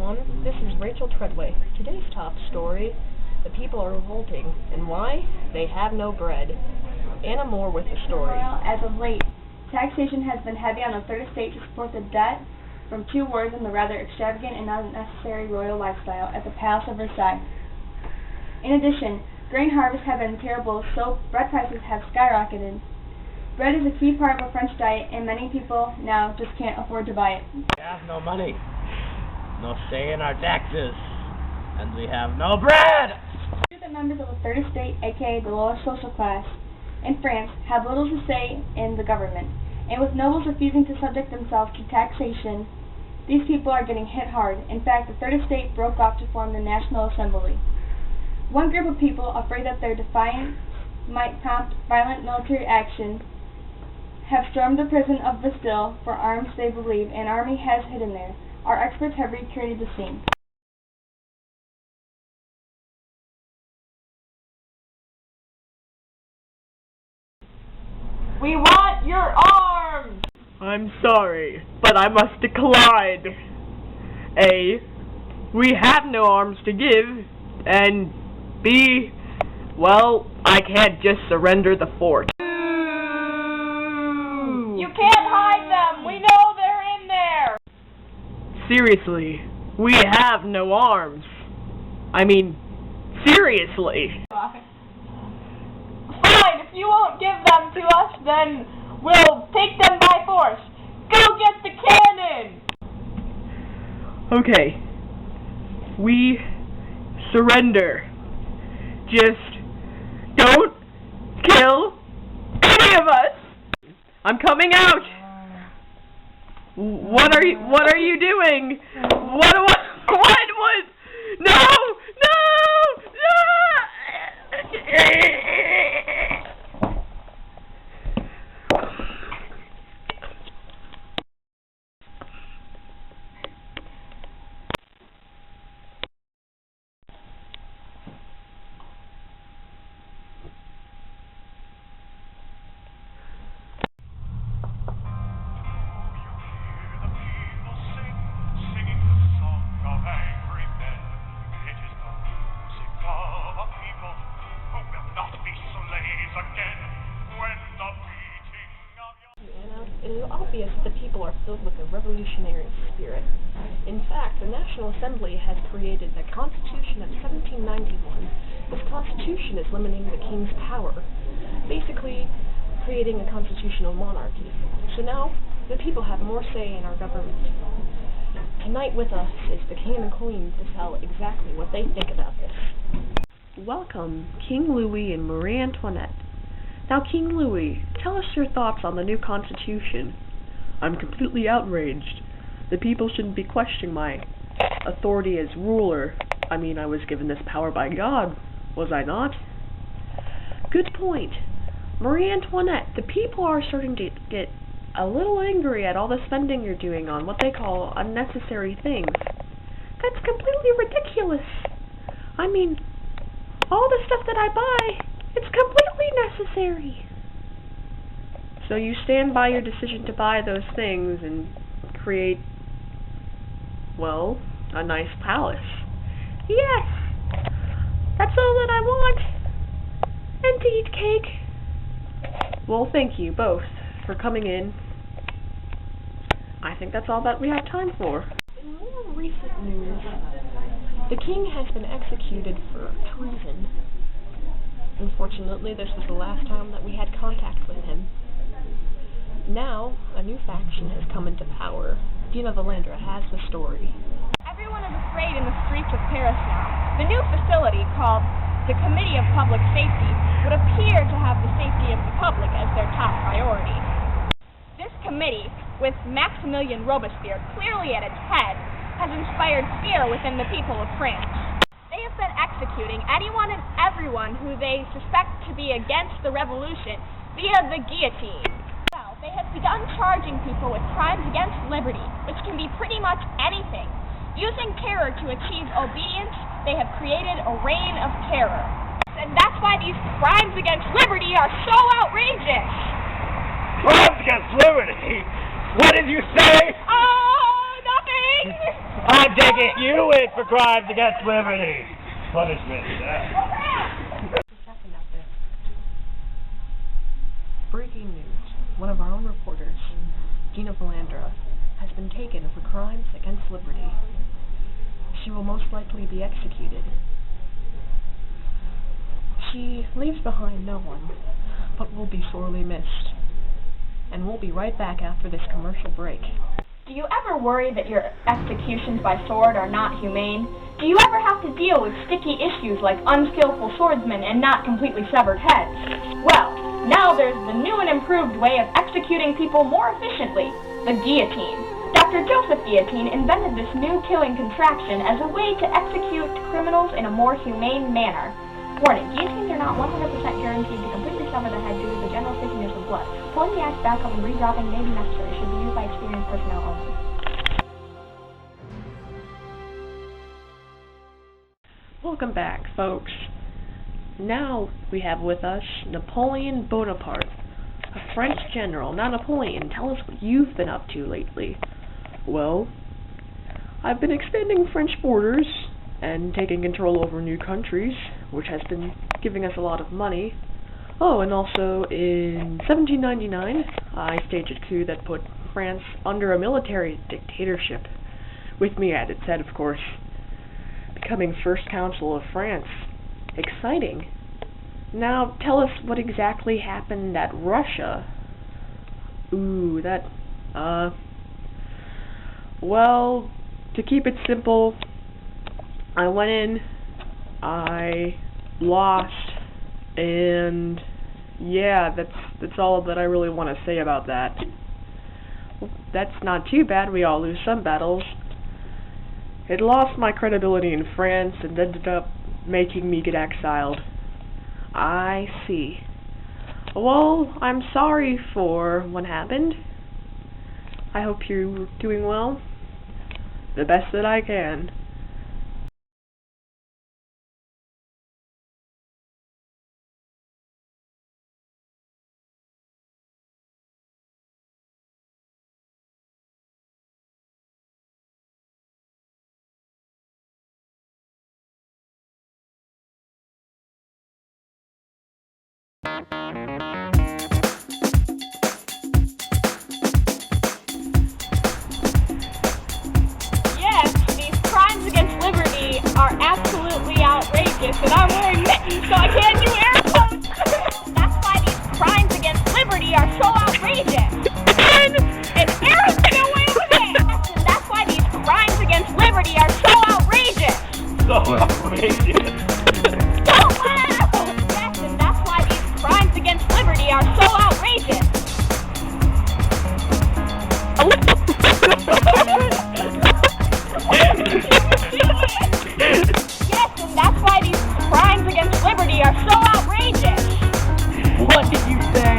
everyone. This is Rachel Treadway. Today's top story, the people are revolting. And why? They have no bread. Anna Moore with the story. As of late, taxation has been heavy on the third estate to support the debt from two wars in the rather extravagant and unnecessary royal lifestyle at the Palace of Versailles. In addition, grain harvests have been terrible, so bread prices have skyrocketed. Bread is a key part of a French diet, and many people now just can't afford to buy it. We have no money, no say in our taxes, and we have no bread! The members of the third estate, aka the lower social class, in France, have little to say in the government, and with nobles refusing to subject themselves to taxation, these people are getting hit hard. In fact, the third estate broke off to form the National Assembly. One group of people, afraid that their defiance might prompt violent military action, have stormed the prison of Bastille for arms they believe an army has hidden there. Our experts have recreated the scene. We want your arms! I'm sorry, but I must decline. A, we have no arms to give, and B, well, I can't just surrender the fort. You can't hide them! We know they're in there! Seriously, we have no arms. I mean, seriously. Fine, if you won't give them to us, then we'll take them by force. Go get the cannon! Okay, we surrender. Just don't kill any of us. I'm coming out. What are you doing? What was? No! It is obvious that the people are filled with a revolutionary spirit. In fact, the National Assembly has created the Constitution of 1791. This Constitution is limiting the king's power, basically creating a constitutional monarchy. So now, the people have more say in our government. Tonight with us is the King and the Queen to tell exactly what they think about this. Welcome, King Louis and Marie Antoinette. Now, King Louis, tell us your thoughts on the new Constitution. I'm completely outraged. The people shouldn't be questioning my authority as ruler. I mean, I was given this power by God, was I not? Good point. Marie Antoinette, the people are starting to get a little angry at all the spending you're doing on what they call unnecessary things. That's completely ridiculous. I mean, all the stuff that I buy, it's completely necessary. So you stand by your decision to buy those things and create, well, a nice palace. Yes! That's all that I want. And to eat cake. Well, thank you both for coming in. I think that's all that we have time for. In more recent news, the king has been executed for treason. Unfortunately, this was the last time that we had contact with him. Now, a new faction has come into power. Dina Valandra has the story. Everyone is afraid in the streets of Paris now. The new facility, called the Committee of Public Safety, would appear to have the safety of the public as their top priority. This committee, with Maximilien Robespierre clearly at its head, has inspired fear within the people of France. They have been executing anyone and everyone who they suspect to be against the revolution via the guillotine. Well, they have begun charging people with crimes against liberty, which can be pretty much anything. Using terror to achieve obedience, they have created a reign of terror. And that's why these crimes against liberty are so outrageous. Crimes against liberty? What did you say? Oh, nothing! I dig it. You in for crimes against liberty. Punishment. Breaking news. One of our own reporters, Gina Valandra, has been taken for crimes against liberty. She will most likely be executed. She leaves behind no one, but will be sorely missed. And we'll be right back after this commercial break. Do you ever worry that your executions by sword are not humane? Do you ever have to deal with sticky issues like unskillful swordsmen and not completely severed heads? Well, now there's the new and improved way of executing people more efficiently, the guillotine. Dr. Joseph Guillotine invented this new killing contraption as a way to execute criminals in a more humane manner. Warning, guillotines are not 100% guaranteed to completely sever the head due to the general stickiness of blood. Pulling the axe back up and redropping may be necessary. Should be used by experienced personnel only. Welcome back, folks. Now we have with us Napoleon Bonaparte, a French general. Now, Napoleon, tell us what you've been up to lately. Well, I've been expanding French borders and taking control over new countries, which has been giving us a lot of money. Oh, and also in 1799, I staged a coup that put France under a military dictatorship, with me at its head, of course, becoming first consul of France. Exciting. Now, tell us what exactly happened at Russia. Ooh, well, to keep it simple, I went in, I lost, and yeah, that's all that I really want to say about that. Well, that's not too bad, we all lose some battles. It lost my credibility in France and ended up making me get exiled. I see. Well, I'm sorry for what happened. I hope you're doing well. The best that I can. Yes, these crimes against liberty are absolutely outrageous, and I'm wearing mittens so I can't do air quotes. That's why these crimes against liberty are so outrageous. And Aaron's get away with it. And that's why these crimes against liberty are so outrageous. So outrageous. Don't laugh. Yes, and that's why these crimes against liberty are so outrageous. Yes, and that's why these crimes against liberty are so outrageous. What did you say?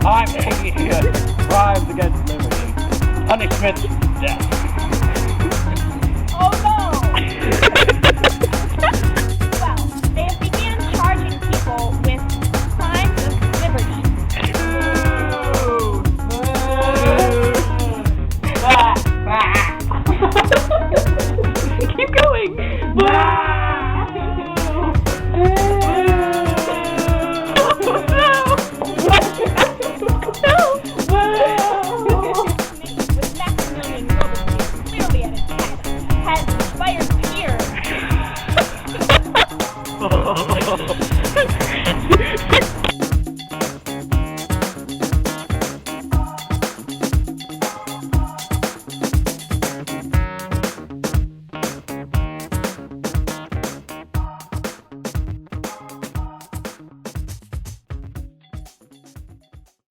I'm hanging here. Crimes against liberty. Punishment, death.